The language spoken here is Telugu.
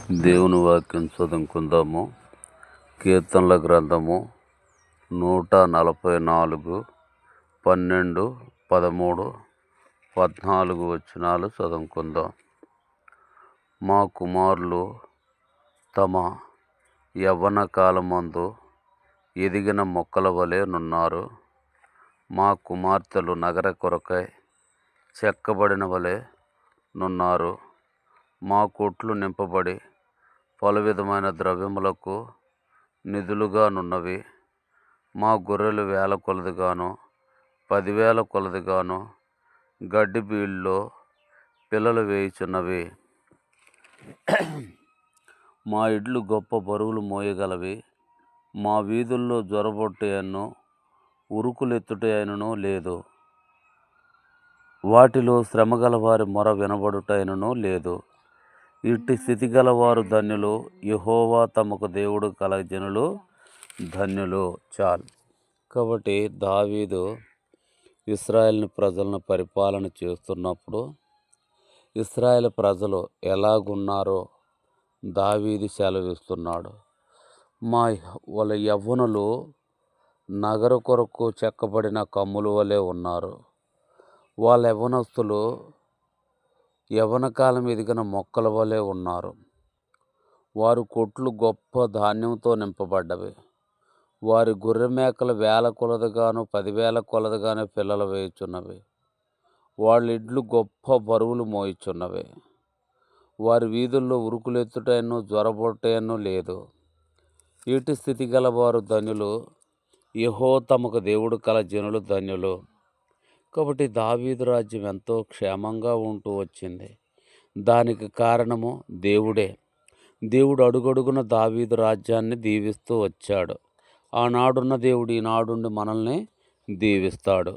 దేవుని వాక్యం చదువుకుందాము. కీర్తనల గ్రంథము 144 12, 13, 14 వచనాలు చదువుకుందాం. మా కుమారులు తమ యవ్వన కాలమందు ఎదిగిన మొక్కల వలె నున్నారు. మా కుమార్తెలు నగర కొరకై చెక్కబడిన వలె నున్నారు. మా కొట్లు నింపబడి పలు విధమైన ద్రవ్యములకు నిధులుగా నున్నవి. మా గొర్రెలు 1000 కొలదిగాను 10,000 కొలదిగాను గడ్డి బీళ్ళలో పిల్లలు వేయుచున్నవి. మా ఇడ్లు గొప్ప బరువులు మోయగలవి. మా వీధుల్లో జ్వరబొట్టయను ఉరుకులెత్తుటైనను లేదు. వాటిలో శ్రమగల వారి మొర వినబడుటైనను లేదు. ఇట్టి స్థితి గలవారు ధన్యులు. యెహోవా తమకు దేవుడు కల జనులు ధన్యులు. చాలు. కాబట్టి దావీదు ఇశ్రాయేలు ప్రజలను పరిపాలన చేస్తున్నప్పుడు ఇశ్రాయేలు ప్రజలు ఎలాగున్నారో దావీదు సెలవిస్తున్నాడు. వాళ్ళ యవ్వనులు నగర కొరకు చెక్కబడిన కమ్ముల వలె ఉన్నారు. వాళ్ళ యవ్వనస్తులు యవ్వన కాలం ఎదిగిన మొక్కల వలె ఉన్నారు. వారి కొట్లు గొప్ప ధాన్యంతో నింపబడ్డవి. వారి గొర్రె మేకలు 1000 కొలదిగాను 10,000 కొలదిగాను పిల్లలు వేయుచున్నవి. వాళ్ళ ఇడ్లు గొప్ప బరువులు మోయిచున్నవి. వారి వీధుల్లో ఉరుకులెత్తుటను జ్వరబొట్టయను లేదు. ఈటి స్థితి గల వారు ధన్యులు. యెహోవా తమకు దేవుడు కల జనులు ధన్యులు. కాబట్టి దావీదు రాజ్యం ఎంతో క్షేమంగా ఉంటూ వచ్చింది. దానికి కారణము దేవుడే. దేవుడు అడుగడుగున దావీదు రాజ్యాన్ని దీవిస్తూ వచ్చాడు. ఆనాడున్న దేవుడు ఈనాడుండి మనల్ని దీవిస్తాడు.